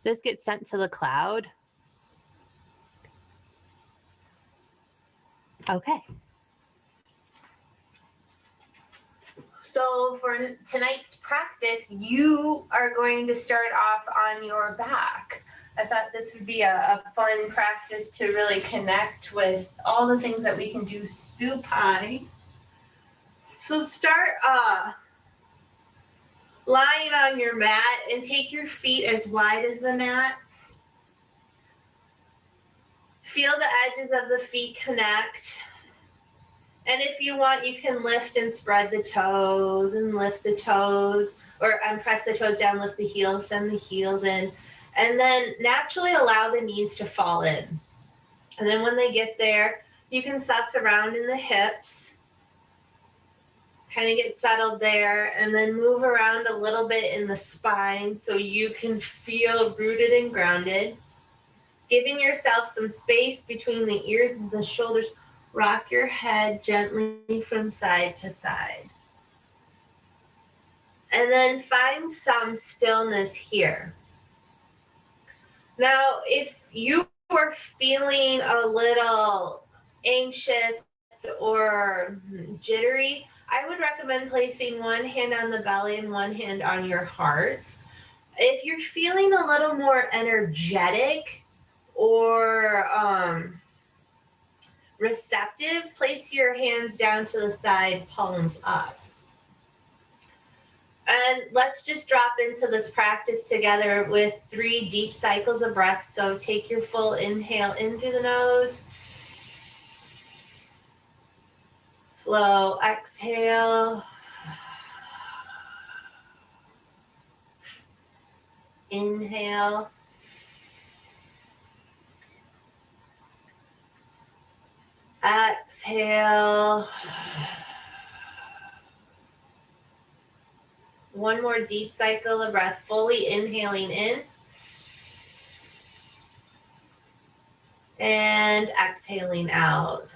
This gets sent to the cloud. Okay. So for tonight's practice, you are going to start off on your back. I thought this would be a fun practice to really connect with all the things that we can do supine. So start lying on your mat and take your feet as wide as the mat. Feel the edges of the feet connect. And if you want, you can lift and spread the toes and lift the toes, or press the toes down, lift the heels, send the heels in. And then naturally allow the knees to fall in. And then when they get there, you can suss around in the hips, kind of get settled there, and then move around a little bit in the spine so you can feel rooted and grounded. Giving yourself some space between the ears and the shoulders. Rock your head gently from side to side. And then find some stillness here. Now, if you are feeling a little anxious or jittery, I would recommend placing one hand on the belly and one hand on your heart. If you're feeling a little more energetic or receptive, place your hands down to the side, palms up. And let's just drop into this practice together with 3 deep cycles of breath. So take your full inhale in through the nose. Slow exhale. Inhale. Exhale. One more deep cycle of breath, fully inhaling in. And exhaling out.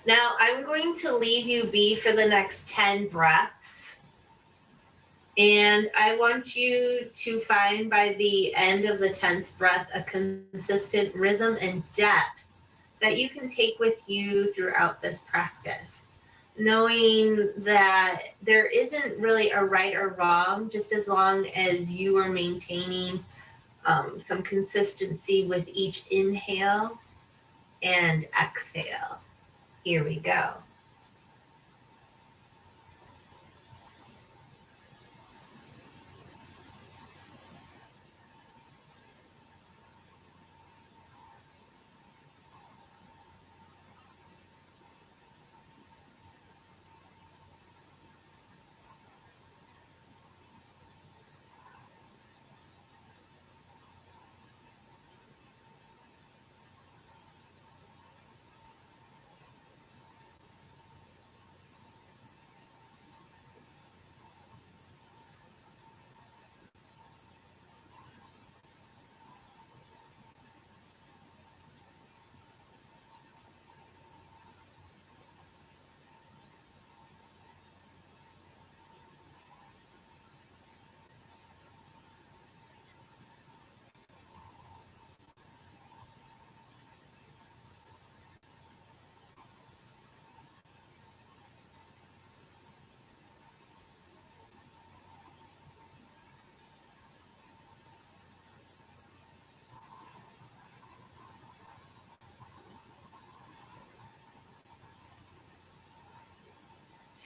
Now I'm going to leave you be for the next 10 breaths. And I want you to find by the end of the 10th breath a consistent rhythm and depth that you can take with you throughout this practice. Knowing that there isn't really a right or wrong, just as long as you are maintaining some consistency with each inhale and exhale. Here we go.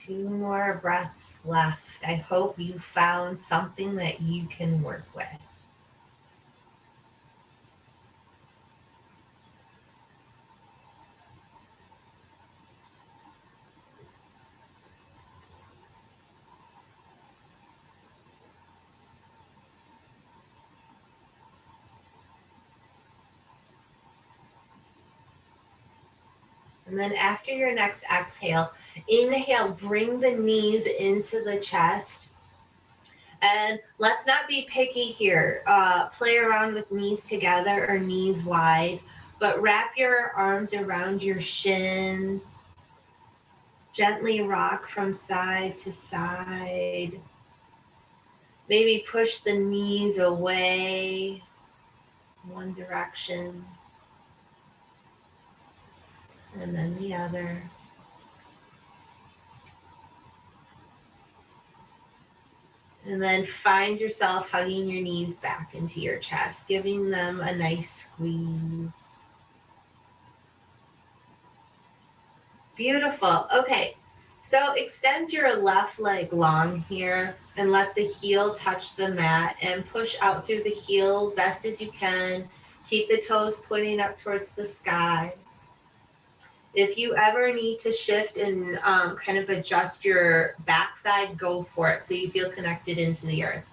Two more breaths left. I hope you found something that you can work with. And then after your next exhale, inhale, bring the knees into the chest. And let's not be picky here. Play around with knees together or knees wide, but wrap your arms around your shins. Gently rock from side to side. Maybe push the knees away one direction and then the other. And then find yourself hugging your knees back into your chest, giving them a nice squeeze. Beautiful. Okay, so extend your left leg long here and let the heel touch the mat and push out through the heel best as you can. Keep the toes pointing up towards the sky. If you ever need to shift and kind of adjust your backside, go for it so you feel connected into the earth.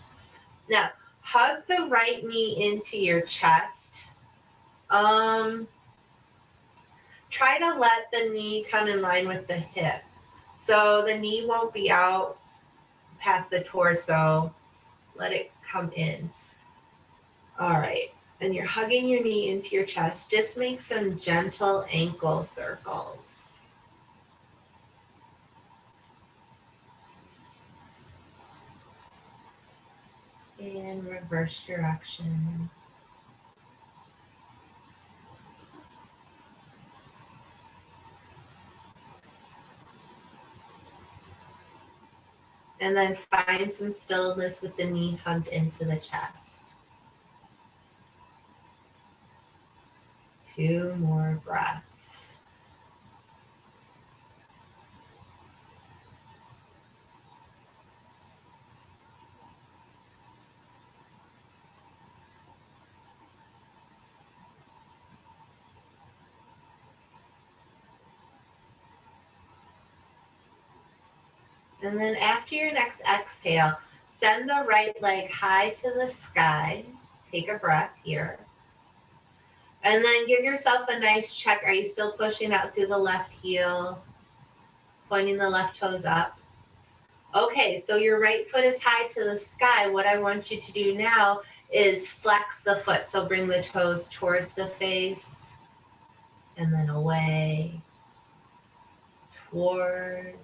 Now, hug the right knee into your chest. Try to let the knee come in line with the hip. So the knee won't be out past the torso. Let it come in. All right. And you're hugging your knee into your chest. Just make some gentle ankle circles. And reverse direction. And then find some stillness with the knee hugged into the chest. 2 more breaths. And then after your next exhale, send the right leg high to the sky. Take a breath here. And then give yourself a nice check. Are you still pushing out through the left heel? Pointing the left toes up. Okay, so your right foot is high to the sky. What I want you to do now is flex the foot. So bring the toes towards the face and then away, towards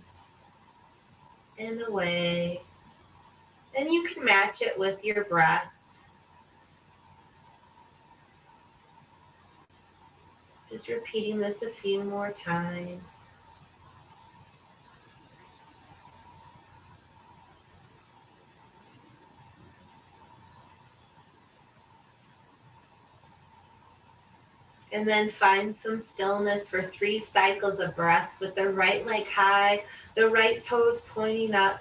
and away. And you can match it with your breath. Just repeating this a few more times. And then find some stillness for 3 cycles of breath with the right leg high, the right toes pointing up,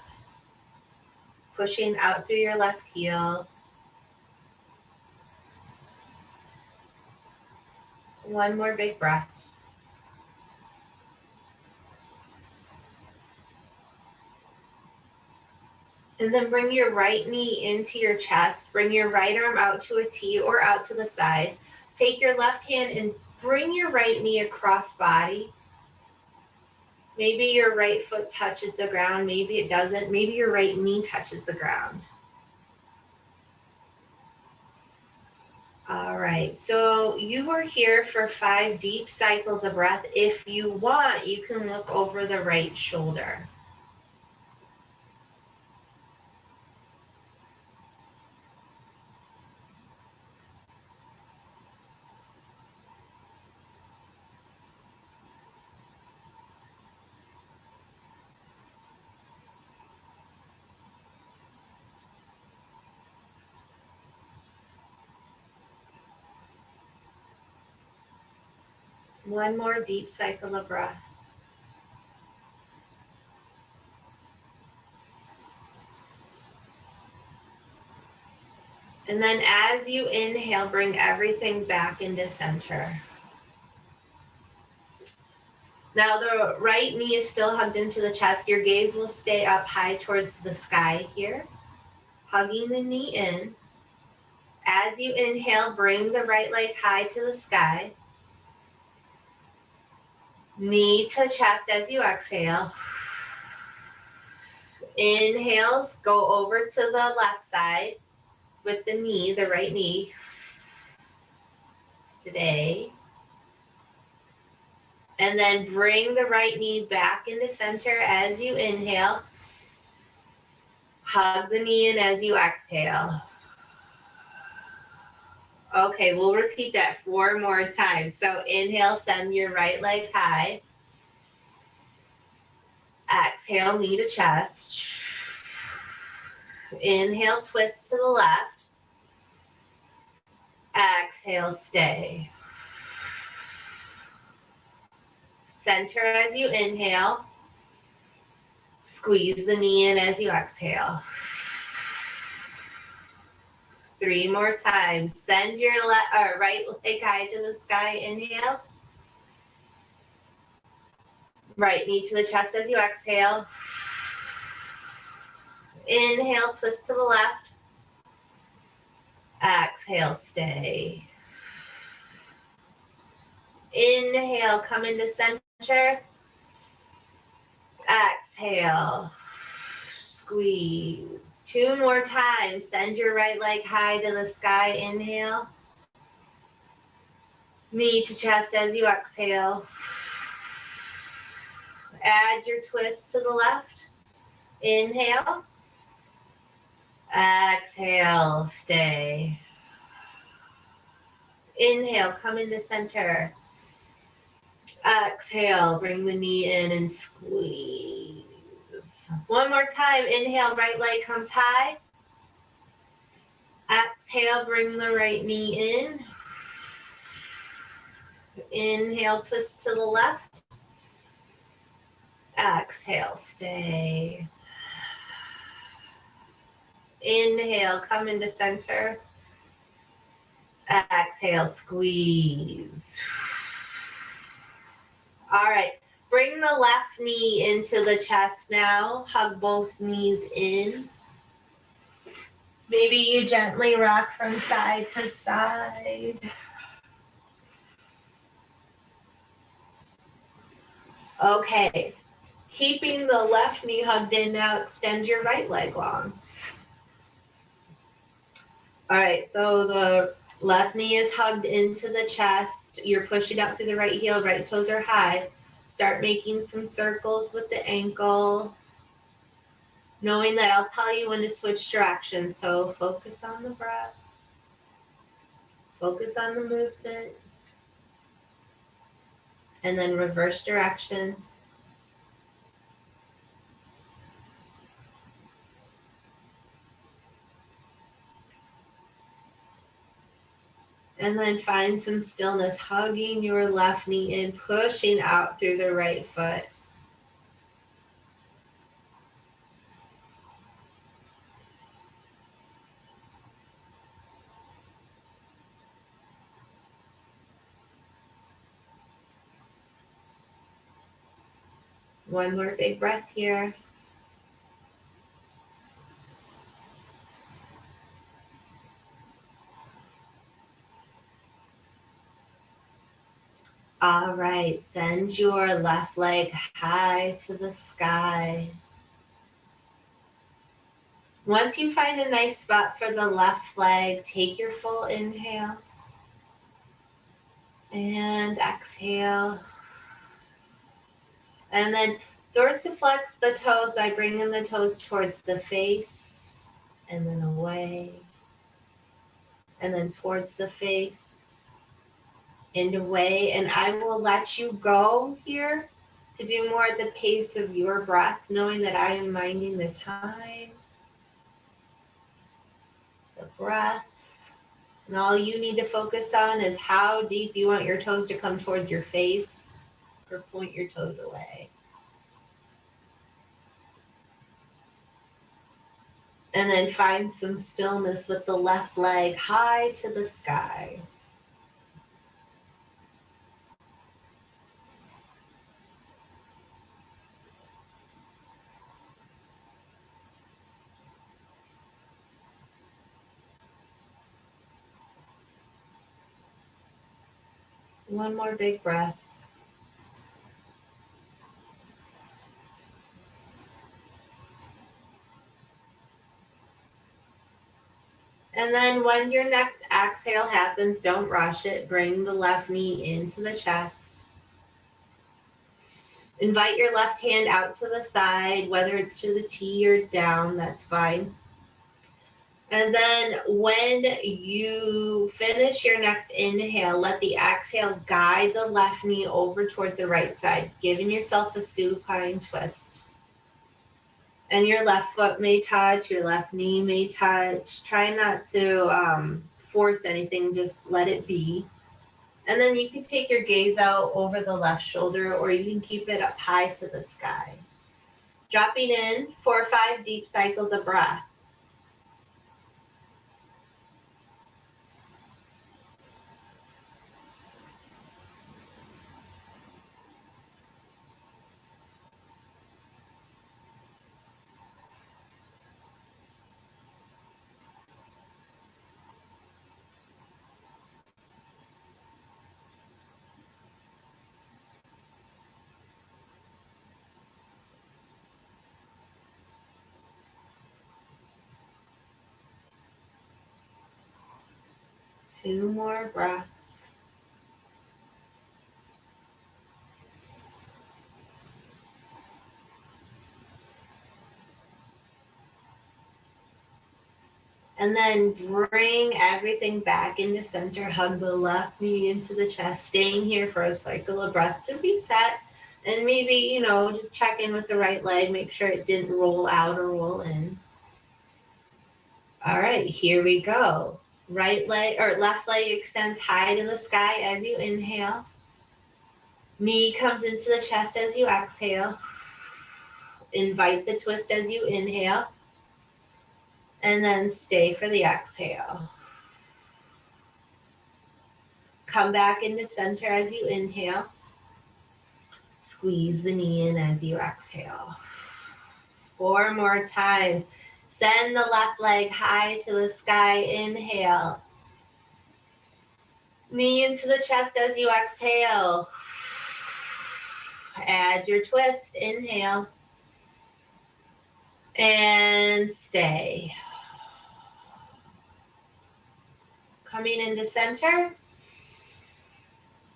pushing out through your left heel. 1 more big breath. And then bring your right knee into your chest. Bring your right arm out to a T or out to the side. Take your left hand and bring your right knee across body. Maybe your right foot touches the ground. Maybe it doesn't. Maybe your right knee touches the ground. All right, so you are here for 5 deep cycles of breath. If you want, you can look over the right shoulder. One more deep cycle of breath. And then as you inhale, bring everything back into center. Now the right knee is still hugged into the chest. Your gaze will stay up high towards the sky here, hugging the knee in. As you inhale, bring the right leg high to the sky. Knee to chest as you exhale. Inhales, go over to the left side with the knee, the right knee. Stay. And then bring the right knee back into center as you inhale. Hug the knee in as you exhale. Okay, we'll repeat that 4 more times. So inhale, send your right leg high. Exhale, knee to chest. Inhale, twist to the left. Exhale, stay. Center as you inhale. Squeeze the knee in as you exhale. 3 more times. Send your right leg high to the sky. Inhale. Right knee to the chest as you exhale. Inhale, twist to the left. Exhale, stay. Inhale, come into center. Exhale, squeeze. 2 more times. Send your right leg high to the sky. Inhale. Knee to chest as you exhale. Add your twist to the left. Inhale. Exhale, stay. Inhale, come into center. Exhale, bring the knee in and squeeze. 1 more time. Inhale, right leg comes high. Exhale, bring the right knee in. Inhale, twist to the left. Exhale, stay. Inhale, come into center. Exhale, squeeze. All right, bring the left knee into the chest now. Hug both knees in. Maybe you gently rock from side to side. Okay, keeping the left knee hugged in now, extend your right leg long. All right, so the left knee is hugged into the chest. You're pushing up through the right heel, right toes are high. Start making some circles with the ankle, knowing that I'll tell you when to switch directions. So focus on the breath. Focus on the movement. And then reverse direction. And then find some stillness, hugging your left knee in, pushing out through the right foot. One more big breath here. All right, send your left leg high to the sky. Once you find a nice spot for the left leg, take your full inhale and exhale. And then dorsiflex the toes by bringing the toes towards the face and then away. And then towards the face and away. And I will let you go here to do more at the pace of your breath, knowing that I am minding the time, the breaths. And all you need to focus on is how deep you want your toes to come towards your face or point your toes away. And then find some stillness with the left leg high to the sky. One more big breath. And then when your next exhale happens, don't rush it. Bring the left knee into the chest. Invite your left hand out to the side, whether it's to the T or down, that's fine. And then when you finish your next inhale, let the exhale guide the left knee over towards the right side, giving yourself a supine twist. And your left foot may touch, your left knee may touch. Try not to force anything, just let it be. And then you can take your gaze out over the left shoulder, or you can keep it up high to the sky. Dropping in 4 or 5 deep cycles of breath. Two more breaths. And then bring everything back into center. Hug the left knee into the chest, staying here for a cycle of breath to reset. And maybe, just check in with the right leg, make sure it didn't roll out or roll in. All right, here we go. Right leg or left leg extends high to the sky as you inhale. Knee comes into the chest as you exhale. Invite the twist as you inhale. And then stay for the exhale. Come back into center as you inhale. Squeeze the knee in as you exhale. 4 more times. Send the left leg high to the sky. Inhale. Knee into the chest as you exhale. Add your twist. Inhale. And stay. Coming into center.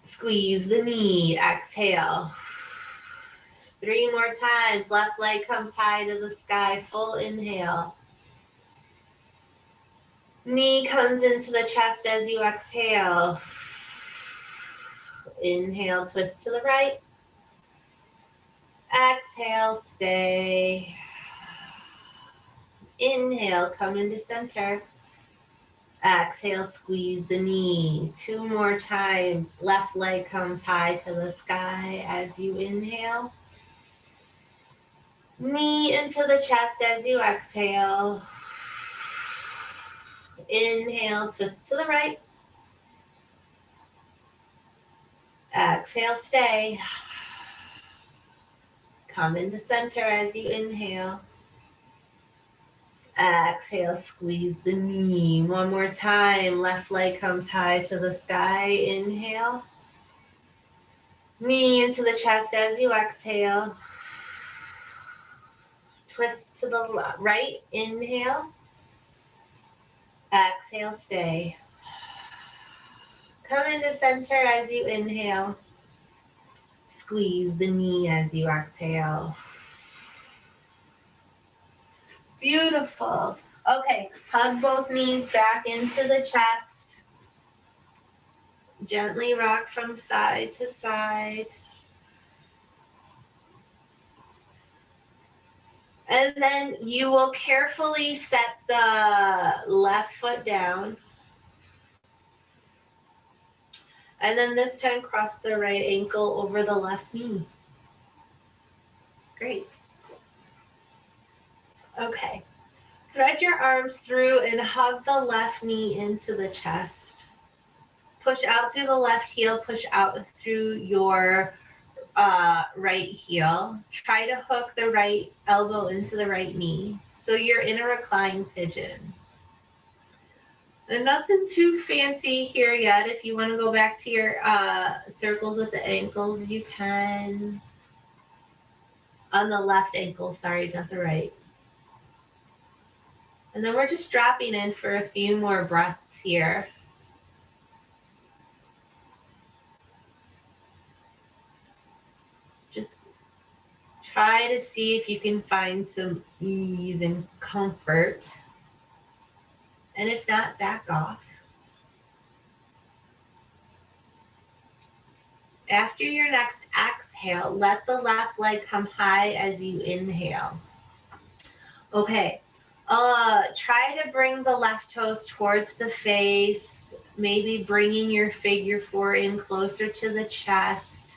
Squeeze the knee. Exhale. 3 more times. Left leg comes high to the sky. Full inhale. Knee comes into the chest as you exhale. Inhale, twist to the right. Exhale, stay. Inhale, come into center. Exhale, squeeze the knee. 2 more times. Left leg comes high to the sky as you inhale. Knee into the chest as you exhale. Inhale, twist to the right. Exhale, stay. Come into center as you inhale. Exhale, squeeze the knee. 1 more time. Left leg comes high to the sky. Inhale. Knee into the chest as you exhale. Twist to the right. Inhale. Exhale, stay. Come into center as you inhale. Squeeze the knee as you exhale. Beautiful. Okay, hug both knees back into the chest. Gently rock from side to side. And then you will carefully set the left foot down. And then this time cross the right ankle over the left knee. Great. Okay. Thread your arms through and hug the left knee into the chest. Push out through the left heel, push out through your right heel. Try to hook the right elbow into the right knee. So you're in a reclined pigeon. And nothing too fancy here yet. If you want to go back to your circles with the ankles, you can. On the left ankle, sorry, not the right. And then we're just dropping in for a few more breaths here. Just try to see if you can find some ease and comfort. And if not, back off. After your next exhale, let the left leg come high as you inhale. Okay. Try to bring the left toes towards the face, maybe bringing your figure four in closer to the chest.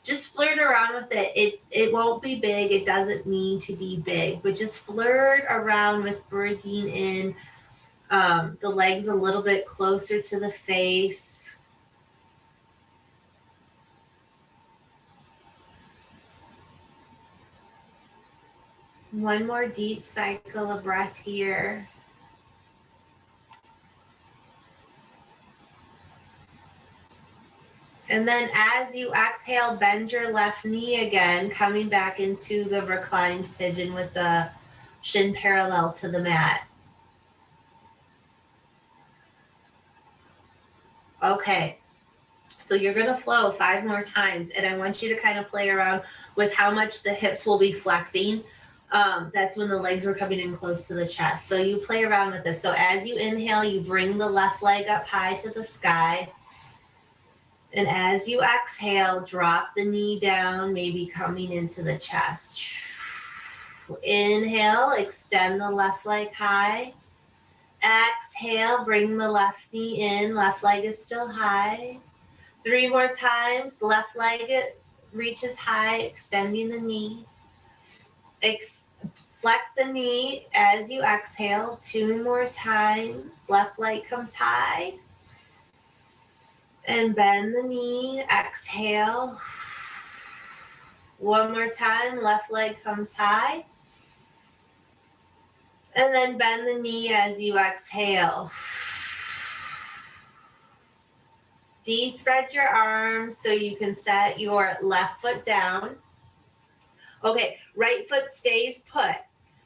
Just flirt around with it. It won't be big. It doesn't need to be big, but just flirt around with bringing in the legs a little bit closer to the face. One more deep cycle of breath here. And then as you exhale, bend your left knee again, coming back into the reclined pigeon with the shin parallel to the mat. Okay, so you're gonna flow 5 more times, and I want you to kind of play around with how much the hips will be flexing. That's when the legs were coming in close to the chest. So you play around with this. So as you inhale, you bring the left leg up high to the sky. And as you exhale, drop the knee down, maybe coming into the chest. Inhale, extend the left leg high. Exhale, bring the left knee in. Left leg is still high. 3 more times. Left leg reaches high, extending the knee. Flex the knee as you exhale. 2 more times. Left leg comes high. And bend the knee. Exhale. 1 more time. Left leg comes high. And then bend the knee as you exhale. De-thread your arms so you can set your left foot down. Okay, right foot stays put.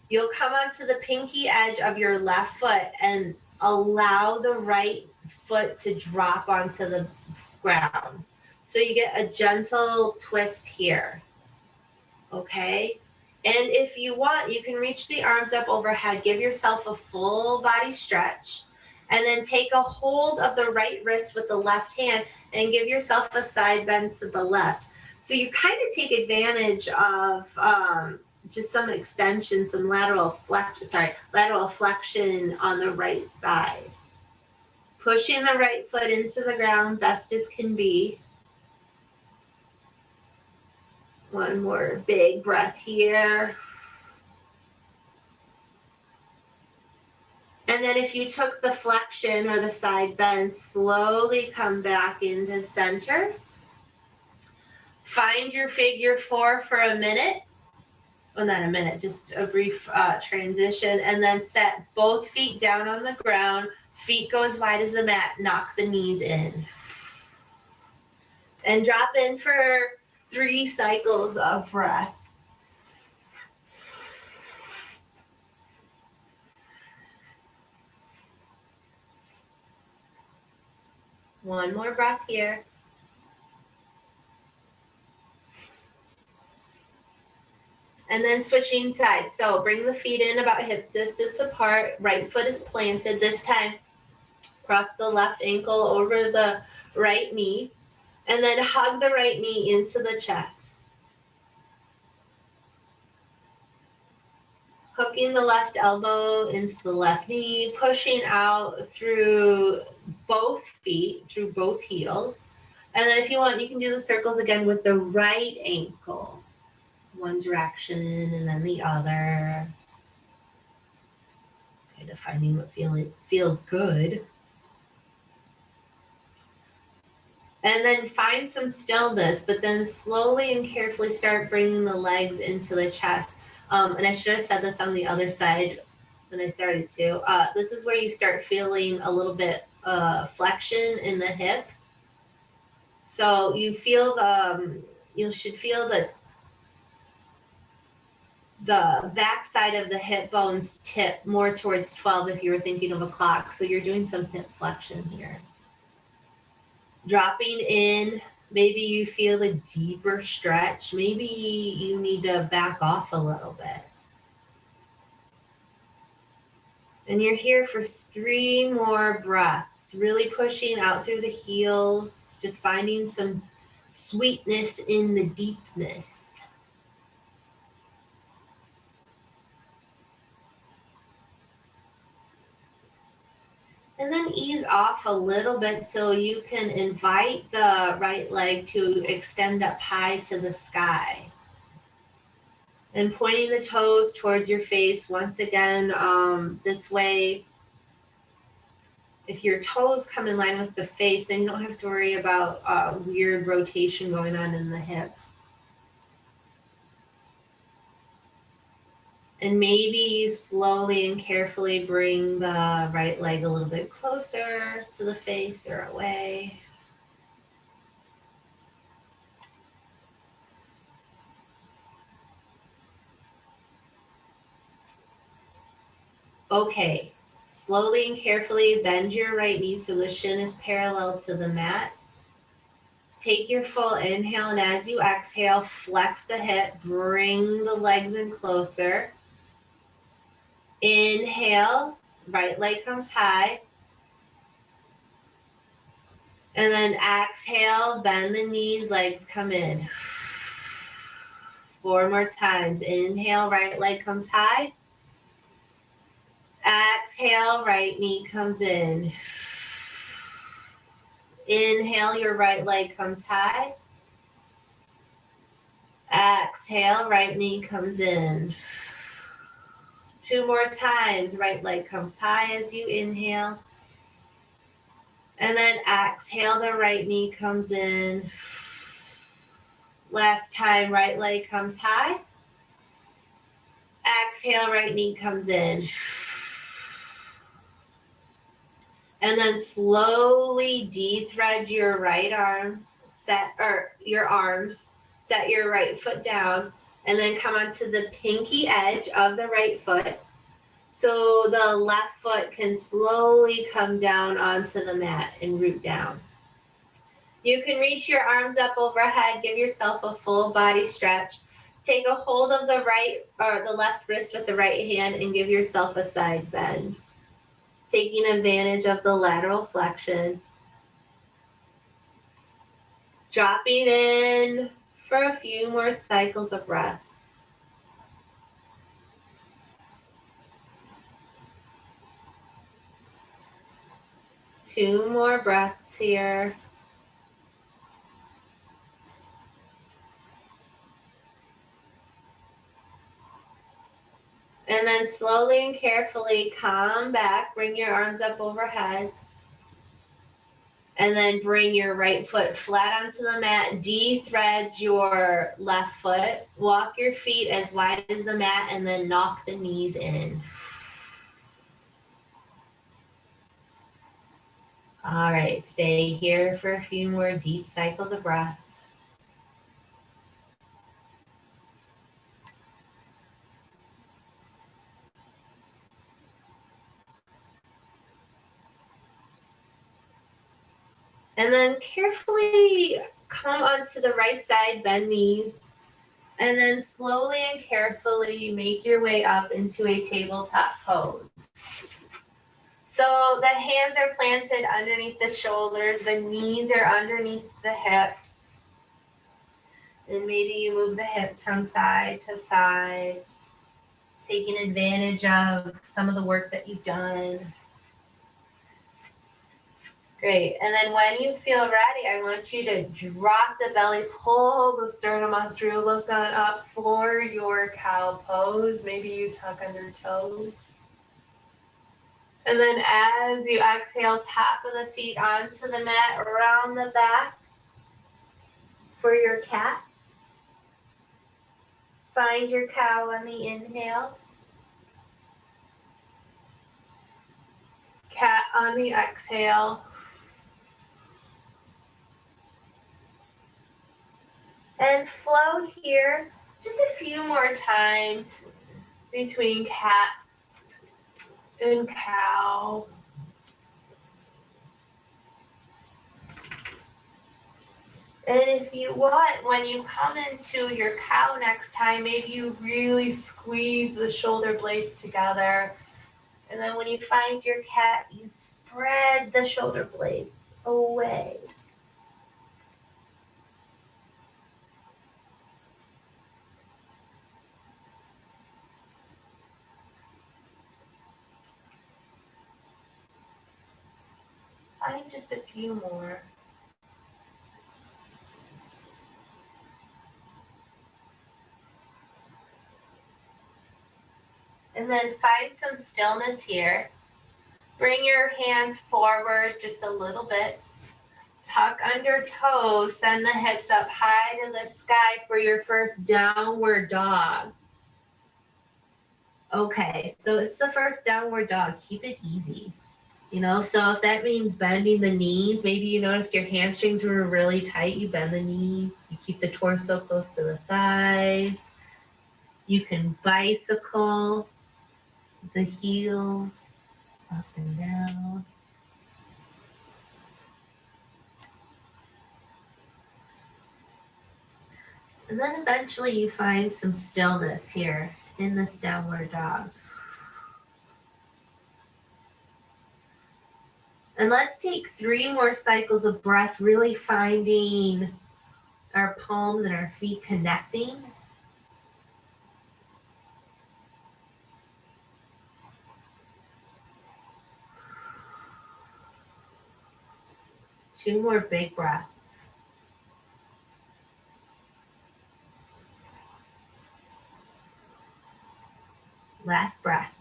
You'll come onto the pinky edge of your left foot and allow the right foot to drop onto the ground. So you get a gentle twist here. Okay? And if you want, you can reach the arms up overhead. Give yourself a full body stretch. And then take a hold of the right wrist with the left hand and give yourself a side bend to the left. So you kind of take advantage of just some extension, some lateral flexion on the right side. Pushing the right foot into the ground best as can be. One more big breath here. And then if you took the flexion or the side bend, slowly come back into center. Find your figure four for a minute. Well, not a minute, just a brief transition. And then set both feet down on the ground. Feet go as wide as the mat. Knock the knees in. And drop in for 3 cycles of breath. One more breath here. And then switching sides. So bring the feet in about hip distance apart. Right foot is planted. This time, cross the left ankle over the right knee. And then hug the right knee into the chest. Hooking the left elbow into the left knee. Pushing out through both feet, through both heels. And then if you want, you can do the circles again with the right ankle. One direction and then the other. Kind of finding what feels good. And then find some stillness, but then slowly and carefully start bringing the legs into the chest. And I should have said this on the other side when I started to. This is where you start feeling a little bit flexion in the hip. So you feel you should feel the back side of the hip bones tip more towards 12 if you were thinking of a clock. So you're doing some hip flexion here. Dropping in Maybe you feel a deeper stretch. Maybe you need to back off a little bit. And you're here for 3 more breaths, really pushing out through the heels, just finding some sweetness in the deepness. And then ease off a little bit so you can invite the right leg to extend up high to the sky. And pointing the toes towards your face once again, this way. If your toes come in line with the face, then you don't have to worry about weird rotation going on in the hip. And maybe you slowly and carefully bring the right leg a little bit closer to the face or away. Okay, slowly and carefully bend your right knee so the shin is parallel to the mat. Take your full inhale, and as you exhale, flex the hip, bring the legs in closer. Inhale, right leg comes high. And then exhale, bend the knees, legs come in. 4 more times. Inhale, right leg comes high. Exhale, right knee comes in. Inhale, your right leg comes high. Exhale, right knee comes in. 2 more times. Right leg comes high as you inhale. And then exhale, the right knee comes in. Last time, right leg comes high. Exhale, right knee comes in. And then slowly de-thread your right arm, set your right foot down, and then come onto the pinky edge of the right foot. So the left foot can slowly come down onto the mat and root down. You can reach your arms up overhead, give yourself a full body stretch. Take a hold of the right or the left wrist with the right hand and give yourself a side bend. Taking advantage of the lateral flexion. Dropping in for a few more cycles of breath. Two more breaths here. And then slowly and carefully come back. Bring your arms up overhead. And then bring your right foot flat onto the mat. De-thread your left foot. Walk your feet as wide as the mat and then knock the knees in. All right, stay here for a few more deep cycles of breath. And then carefully come onto the right side, bend knees, and then slowly and carefully make your way up into a tabletop pose. So the hands are planted underneath the shoulders, the knees are underneath the hips. And maybe you move the hips from side to side, taking advantage of some of the work that you've done. Great. And then when you feel ready, I want you to drop the belly, pull the sternum up through, look on up for your cow pose. Maybe you tuck under toes. And then as you exhale, top of the feet onto the mat, around the back for your cat. Find your cow on the inhale. Cat on the exhale. And flow here just a few more times between cat and cow. And if you want, when you come into your cow next time, maybe you really squeeze the shoulder blades together. And then when you find your cat, you spread the shoulder blades away. Find just a few more. And then find some stillness here. Bring your hands forward just a little bit. Tuck under toes, send the hips up high to the sky for your first downward dog. Okay, so it's the first downward dog. Keep it easy. You know, so if that means bending the knees, maybe you noticed your hamstrings were really tight, you bend the knees, you keep the torso close to the thighs. You can bicycle the heels up and down. And then eventually you find some stillness here in this downward dog. And let's take 3 more cycles of breath, really finding our palms and our feet connecting. Two more big breaths. Last breath.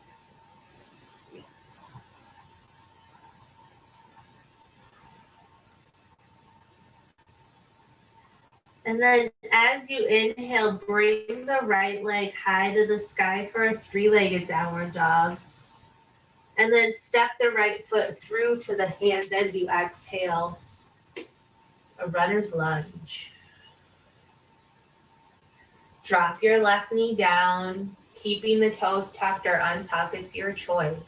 And then as you inhale, bring the right leg high to the sky for a 3-legged downward dog. And then step the right foot through to the hands as you exhale. A runner's lunge. Drop your left knee down, keeping the toes tucked or untucked. It's your choice.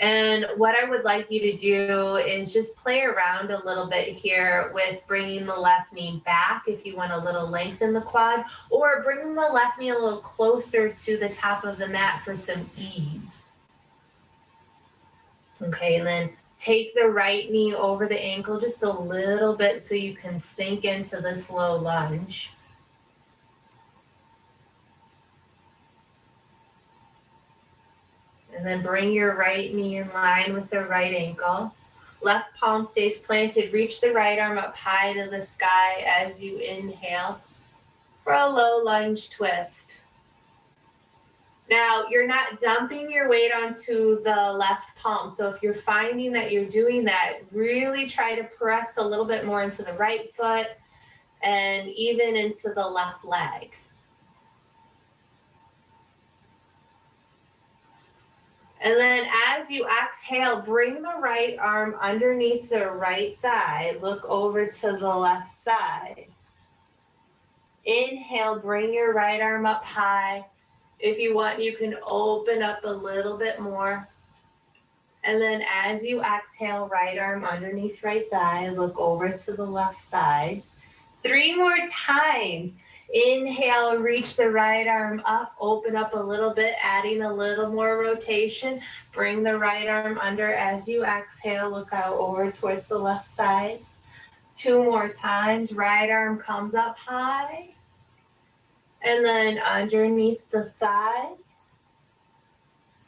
And what I would like you to do is just play around a little bit here with bringing the left knee back if you want a little length in the quad, or bringing the left knee a little closer to the top of the mat for some ease. Okay, and then take the right knee over the ankle just a little bit so you can sink into this low lunge. And then bring your right knee in line with the right ankle. Left palm stays planted. Reach the right arm up high to the sky as you inhale for a low lunge twist. Now, you're not dumping your weight onto the left palm. So if you're finding that you're doing that, really try to press a little bit more into the right foot and even into the left leg. And then as you exhale, bring the right arm underneath the right thigh. Look over to the left side. Inhale, bring your right arm up high. If you want, you can open up a little bit more. And then as you exhale, right arm underneath right thigh. Look over to the left side. 3 more times. Inhale, reach the right arm up, open up a little bit, adding a little more rotation. Bring the right arm under as you exhale, look out over towards the left side. 2 more times, right arm comes up high. And then underneath the thigh.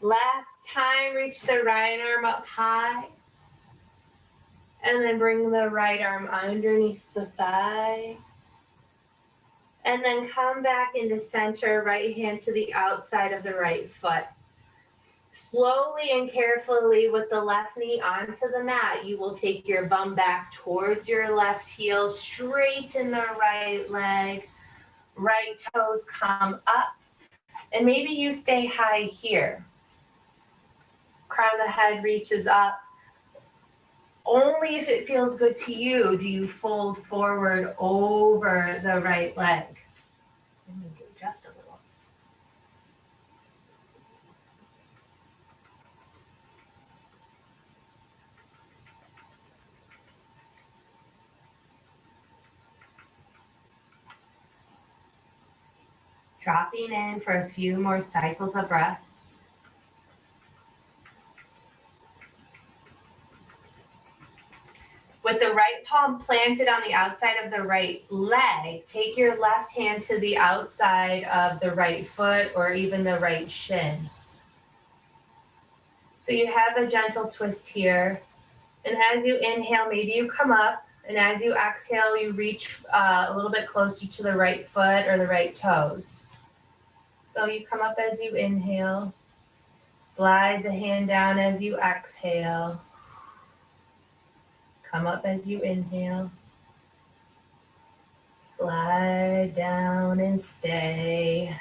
Last time, reach the right arm up high. And then bring the right arm underneath the thigh. And then come back into center, right hand to the outside of the right foot. Slowly and carefully with the left knee onto the mat, you will take your bum back towards your left heel, straighten the right leg, right toes come up, and maybe you stay high here. Crown of the head reaches up. Only if it feels good to you do you fold forward over the right leg. Just a little. dropping in for a few more cycles of breath. With the right palm planted on the outside of the right leg, take your left hand to the outside of the right foot or even the right shin. So you have a gentle twist here. And as you inhale, maybe you come up. And as you exhale, you reach a little bit closer to the right foot or the right toes. So you come up as you inhale. Slide the hand down as you exhale. Come up as you inhale. Slide down and stay.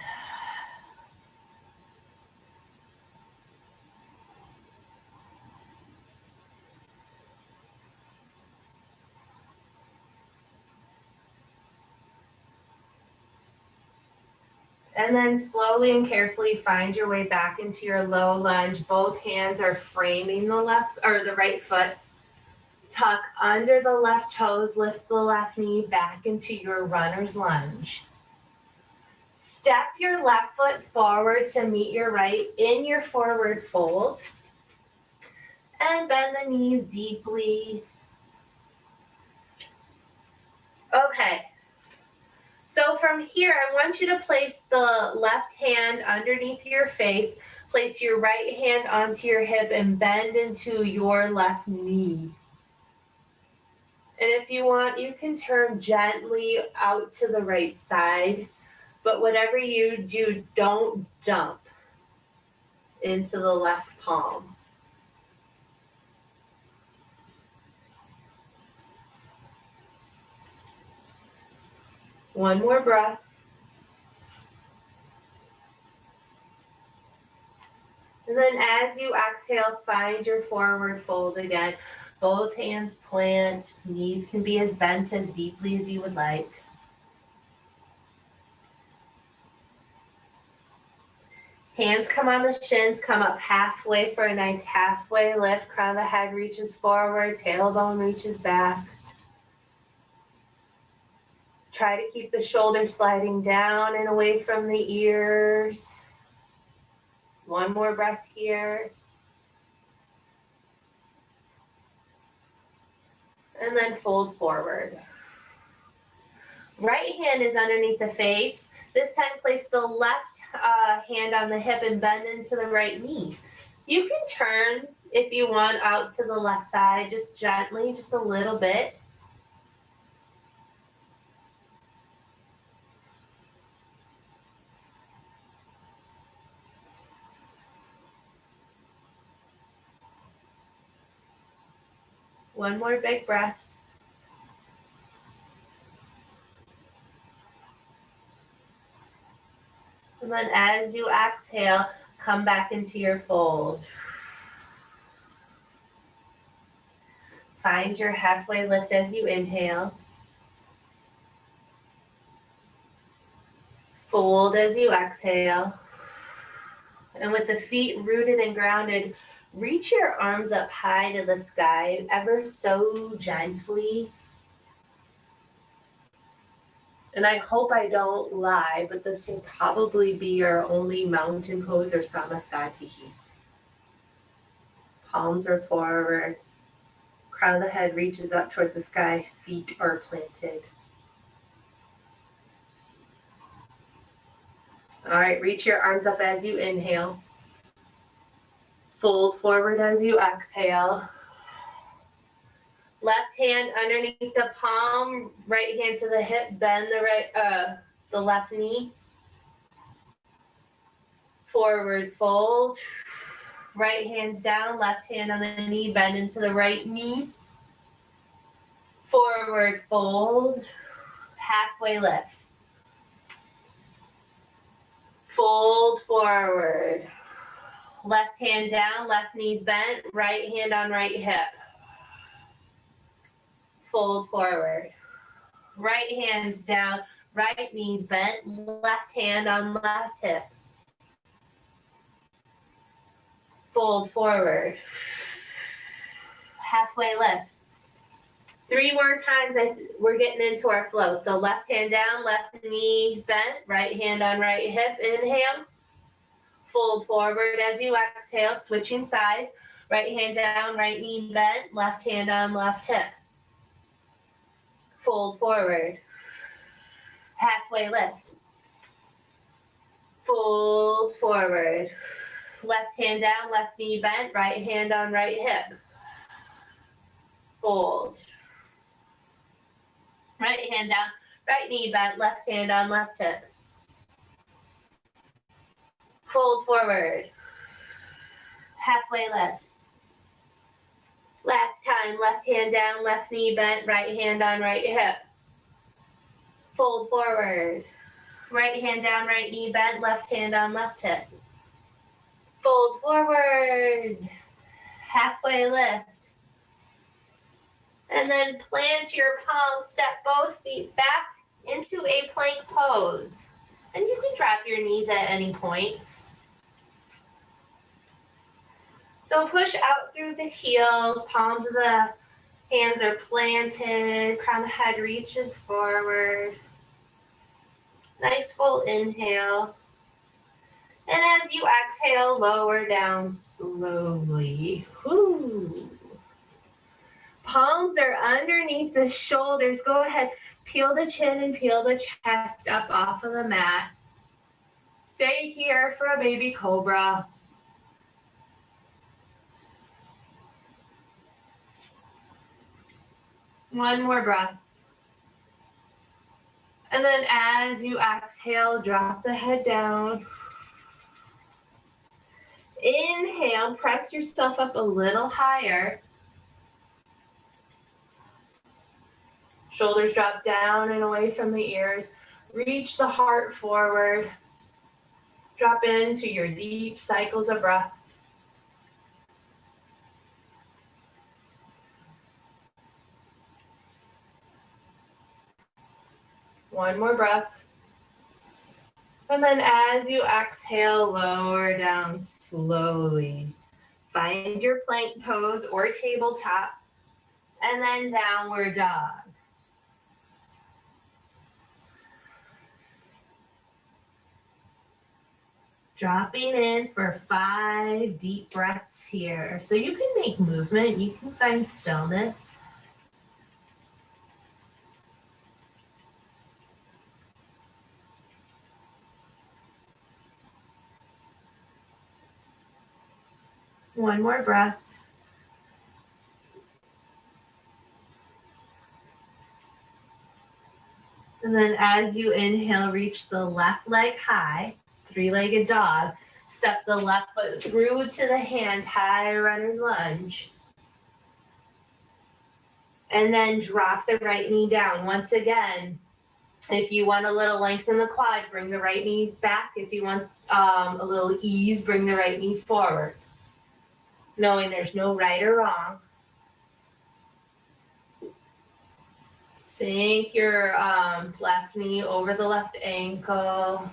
And then slowly and carefully find your way back into your low lunge. Both hands are framing the left or the right foot. Tuck under the left toes, lift the left knee back into your runner's lunge. Step your left foot forward to meet your right in your forward fold. And bend the knees deeply. Okay. So from here, I want you to place the left hand underneath your face. Place your right hand onto your hip and bend into your left knee. And if you want, you can turn gently out to the right side. But whatever you do, don't dump into the left palm. One more breath. And then as you exhale, find your forward fold again. Both hands plant, knees can be as bent as deeply as you would like. Hands come on the shins, come up halfway for a nice halfway lift. Crown of the head reaches forward, tailbone reaches back. Try to keep the shoulders sliding down and away from the ears. One more breath here. And then fold forward. Right hand is underneath the face. This time place the left hand on the hip and bend into the right knee. You can turn if you want out to the left side, just gently, just a little bit. One more big breath. And then as you exhale, come back into your fold. Find your halfway lift as you inhale. Fold as you exhale. And with the feet rooted and grounded, reach your arms up high to the sky, ever so gently. And I hope I don't lie, but this will probably be your only mountain pose or Samasthiti. Palms are forward. Crown of the head reaches up towards the sky. Feet are planted. All right, reach your arms up as you inhale. Fold forward as you exhale. Left hand underneath the palm, right hand to the hip, bend the left knee. Forward fold. Right hand's down, left hand on the knee, bend into the right knee. Forward fold. Halfway lift. Fold forward. Left hand down, left knee's bent, right hand on right hip. Fold forward. Right hand's down, right knee's bent, left hand on left hip. Fold forward. Halfway lift. 3 more times, we're getting into our flow. So left hand down, left knee bent, right hand on right hip, inhale. Fold forward as you exhale, switching sides. Right hand down, right knee bent, left hand on left hip. Fold forward. Halfway lift. Fold forward. Left hand down, left knee bent, right hand on right hip. Fold. Right hand down, right knee bent, left hand on left hip. Fold forward. Halfway lift. Last time, left hand down, left knee bent, right hand on right hip. Fold forward. Right hand down, right knee bent, left hand on left hip. Fold forward. Halfway lift. And then plant your palms, step both feet back into a plank pose. And you can drop your knees at any point. So push out through the heels, palms of the hands are planted, crown of the head reaches forward. Nice full inhale. And as you exhale, lower down slowly. Whoo. Palms are underneath the shoulders. Go ahead, peel the chin and peel the chest up off of the mat. Stay here for a baby cobra. One more breath. And then as you exhale, drop the head down. Inhale, press yourself up a little higher. Shoulders drop down and away from the ears. Reach the heart forward. Drop into your deep cycles of breath. One more breath. And then as you exhale, lower down slowly. Find your plank pose or tabletop. And then downward dog. Dropping in for 5 deep breaths here. So you can make movement, you can find stillness. One more breath. And then as you inhale, reach the left leg high, 3-legged dog. Step the left foot through to the hands, high runner's lunge. And then drop the right knee down. Once again, if you want a little length in the quad, bring the right knee back. If you want a little ease, bring the right knee forward. Knowing there's no right or wrong. Sink your left knee over the left ankle.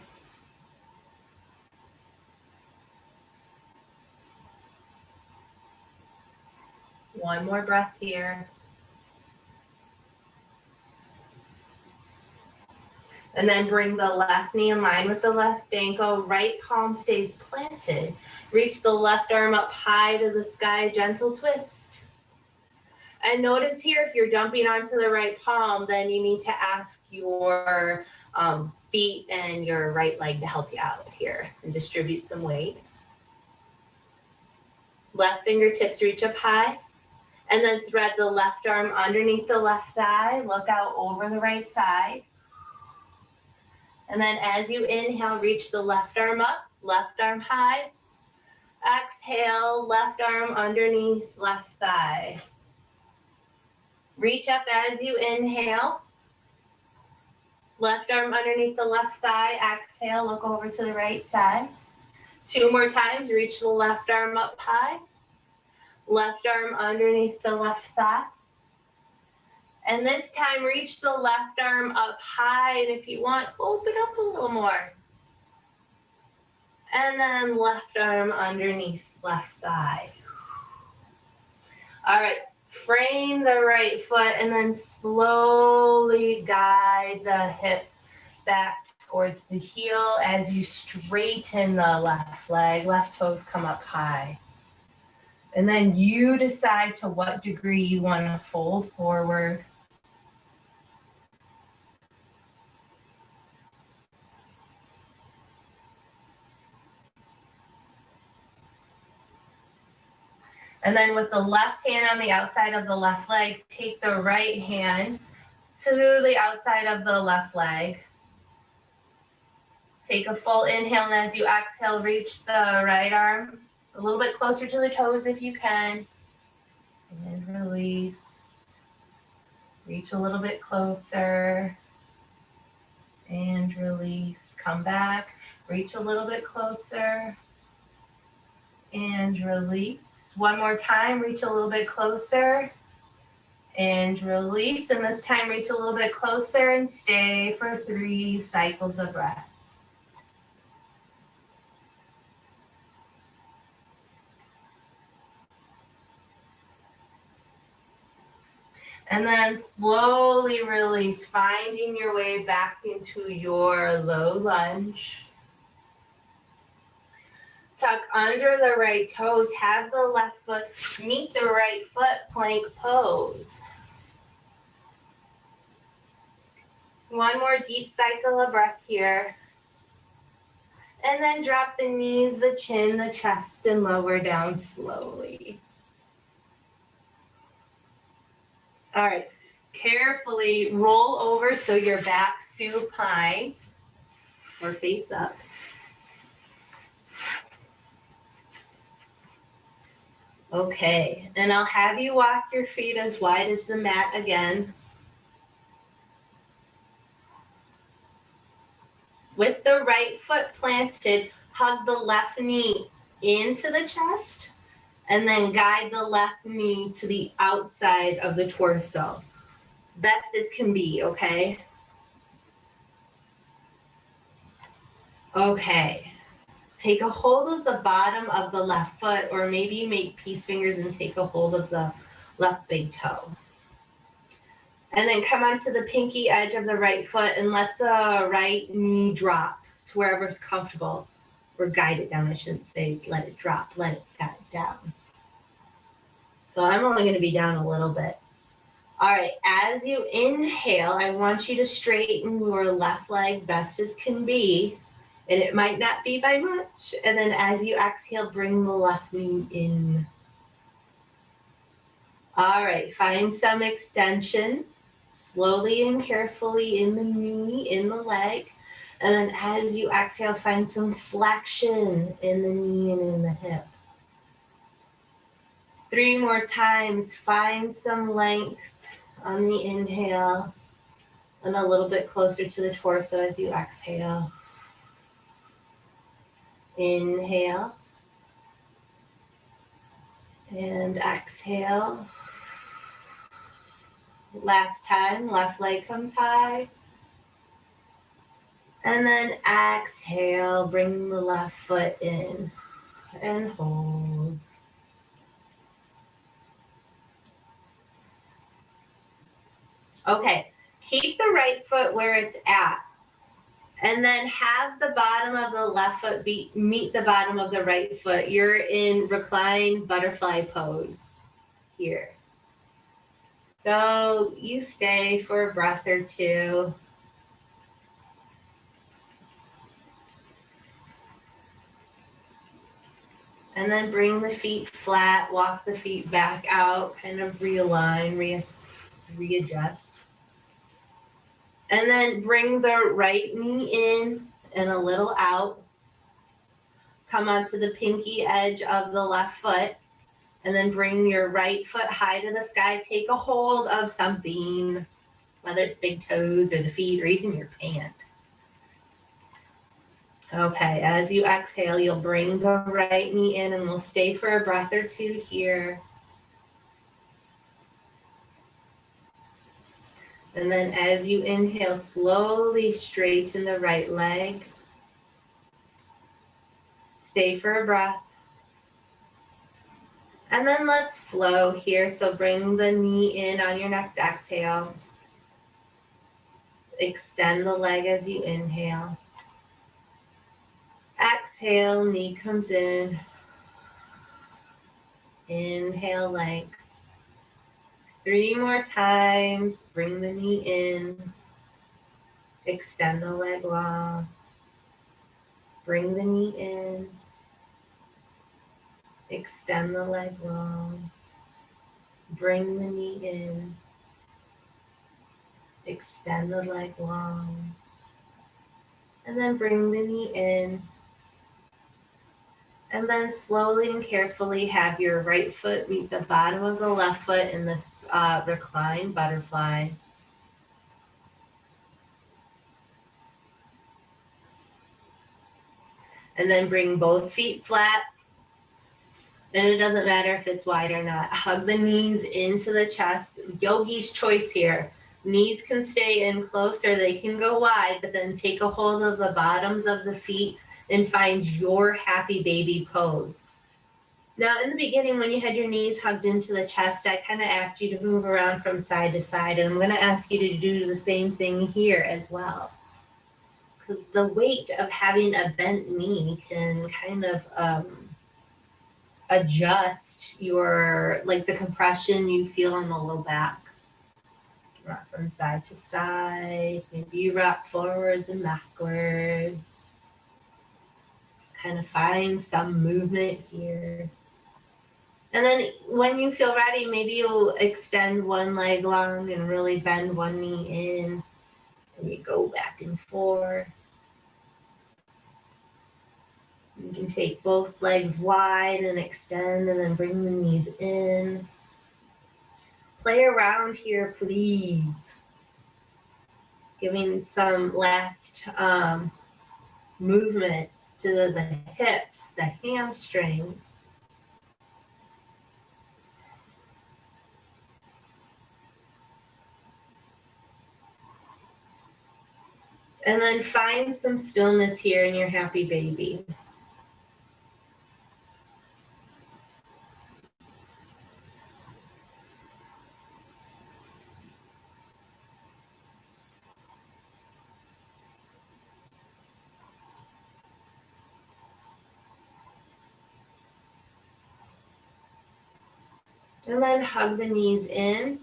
One more breath here. And then bring the left knee in line with the left ankle. Right palm stays planted. Reach the left arm up high to the sky, gentle twist. And notice here, if you're dumping onto the right palm, then you need to ask your feet and your right leg to help you out here and distribute some weight. Left fingertips reach up high. And then thread the left arm underneath the left thigh. Look out over the right side. And then as you inhale, reach the left arm up, left arm high. Exhale, left arm underneath left thigh. Reach up as you inhale. Left arm underneath the left thigh. Exhale, look over to the right side. 2 more times, reach the left arm up high. Left arm underneath the left thigh. And this time, reach the left arm up high. And if you want, open up a little more. And then left arm underneath left thigh. All right, Frame the right foot and then slowly guide the hip back towards the heel as you straighten the left leg. Left toes come up high. And then you decide to what degree you want to fold forward. And then with the left hand on the outside of the left leg, take the right hand to the outside of the left leg. Take a full inhale, and as you exhale, reach the right arm a little bit closer to the toes if you can. And release. Reach a little bit closer. And release. Come back. Reach a little bit closer. And release. One more time, reach a little bit closer and release. And this time, reach a little bit closer and stay for 3 cycles of breath. And then slowly release, finding your way back into your low lunge. Tuck under the right toes, have the left foot meet the right foot, plank pose. One more deep cycle of breath here. And then drop the knees, the chin, the chest, and lower down slowly. All right, carefully roll over so your back supine or face up. Okay, and I'll have you walk your feet as wide as the mat again. With the right foot planted, hug the left knee into the chest and then guide the left knee to the outside of the torso. Best as can be, okay? Okay. Take a hold of the bottom of the left foot, or maybe make peace fingers and take a hold of the left big toe. And then come onto the pinky edge of the right foot and let the right knee drop to wherever's comfortable, or guide it down. I shouldn't say let it drop, let it guide down. So I'm only going to be down a little bit. All right, as you inhale, I want you to straighten your left leg best as can be. And it might not be by much. And then as you exhale, bring the left knee in. All right, find some extension. Slowly and carefully in the knee, in the leg. And then as you exhale, find some flexion in the knee and in the hip. 3 more times, find some length on the inhale. And a little bit closer to the torso as you exhale. Inhale and exhale. Last time, left leg comes high. And then exhale, bring the left foot in and hold. Okay, keep the right foot where it's at. And then have the bottom of the left foot meet the bottom of the right foot. You're in recline butterfly pose here. So you stay for a breath or 2. And then bring the feet flat, walk the feet back out, kind of realign, readjust. And then bring the right knee in and a little out. Come onto the pinky edge of the left foot. And then bring your right foot high to the sky. Take a hold of something, whether it's big toes or the feet or even your pant. Okay, as you exhale, you'll bring the right knee in and we'll stay for a breath or 2 here. And then as you inhale, slowly straighten the right leg. Stay for a breath. And then let's flow here. So bring the knee in on your next exhale. Extend the leg as you inhale. Exhale, knee comes in. Inhale, length. 3 more times. Bring the knee in. Extend the leg long. Bring the knee in. Extend the leg long. Bring the knee in. Extend the leg long. And then bring the knee in. And then slowly and carefully have your right foot meet the bottom of the left foot in this recline butterfly. And then bring both feet flat. And it doesn't matter if it's wide or not. Hug the knees into the chest. Yogi's choice here. Knees can stay in closer, they can go wide, but then take a hold of the bottoms of the feet and find your happy baby pose. Now, in the beginning, when you had your knees hugged into the chest, I kind of asked you to move around from side to side, and I'm going to ask you to do the same thing here as well. Because the weight of having a bent knee can kind of adjust your, like the compression you feel on the low back. Rock from side to side. Maybe you rock forwards and backwards. Just kind of find some movement here. And then when you feel ready, maybe you'll extend one leg long and really bend one knee in. And you go back and forth. You can take both legs wide and extend and then bring the knees in. Play around here, please. Giving some last movements to the hips, the hamstrings. And then find some stillness here in your happy baby. And then hug the knees in.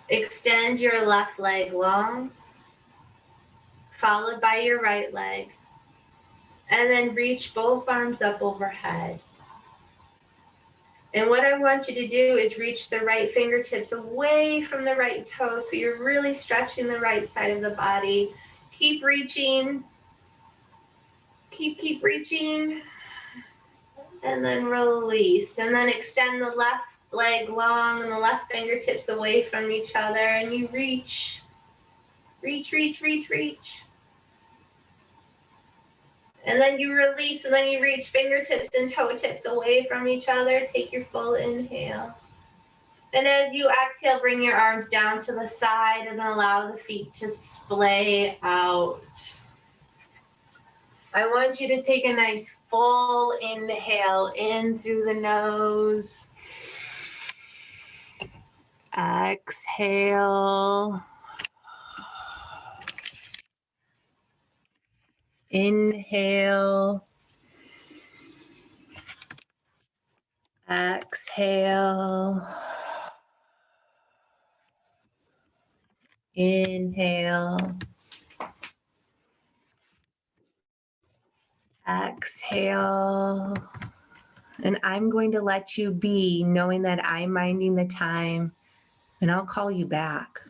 Extend your left leg long, followed by your right leg. And then reach both arms up overhead. And what I want you to do is reach the right fingertips away from the right toe. So you're really stretching the right side of the body. Keep reaching. Keep reaching. And then release. And then extend the left leg long and the left fingertips away from each other. And you reach. Reach, reach, reach, reach. And then you release, and then you reach fingertips and toe tips away from each other. Take your full inhale. And as you exhale, bring your arms down to the side and allow the feet to splay out. I want you to take a nice full inhale in through the nose. Exhale. Inhale. Exhale. Inhale. Exhale. And I'm going to let you be, knowing that I'm minding the time, and I'll call you back.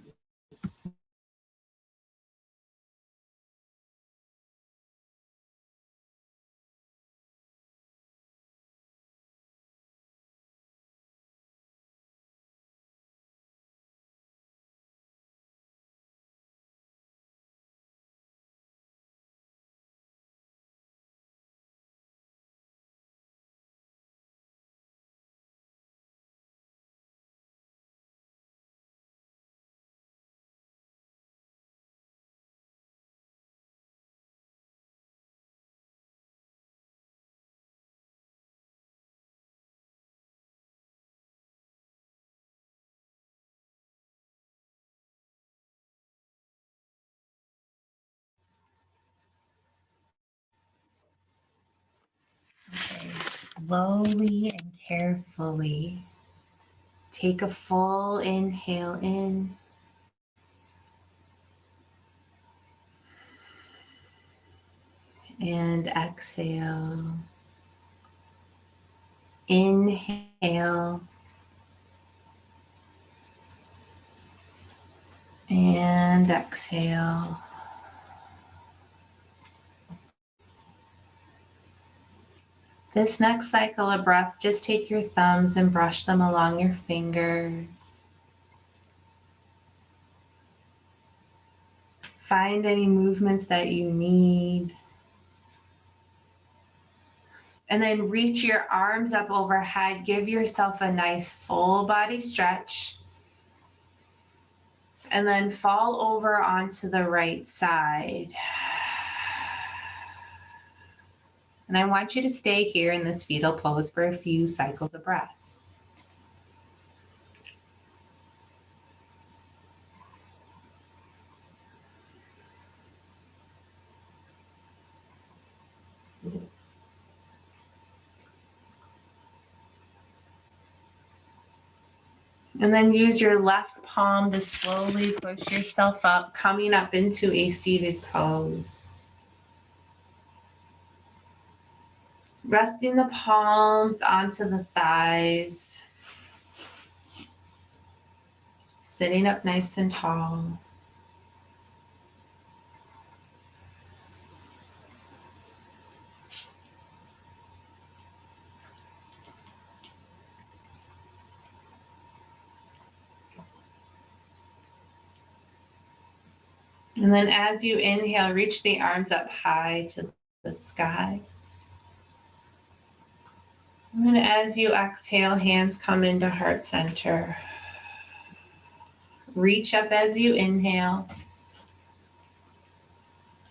slowly and carefully take a full inhale in. And exhale. Inhale. And exhale. This next cycle of breath, just take your thumbs and brush them along your fingers. Find any movements that you need. And then reach your arms up overhead. Give yourself a nice full body stretch. And then fall over onto the right side. And I want you to stay here in this fetal pose for a few cycles of breath. And then use your left palm to slowly push yourself up, coming up into a seated pose. Resting the palms onto the thighs. Sitting up nice and tall. And then as you inhale, reach the arms up high to the sky. And then as you exhale, hands come into heart center. Reach up as you inhale.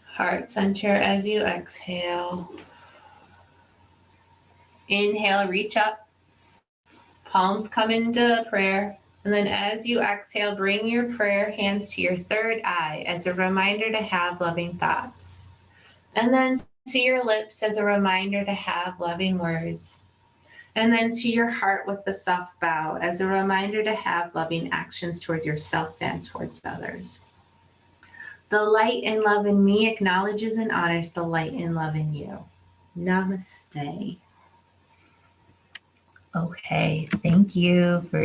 Heart center as you exhale. Inhale, reach up. Palms come into prayer. And then as you exhale, bring your prayer hands to your third eye as a reminder to have loving thoughts. And then to your lips as a reminder to have loving words. And then to your heart with the soft bow as a reminder to have loving actions towards yourself and towards others. The light and love in me acknowledges and honors the light and love in you. Namaste. Okay, thank you for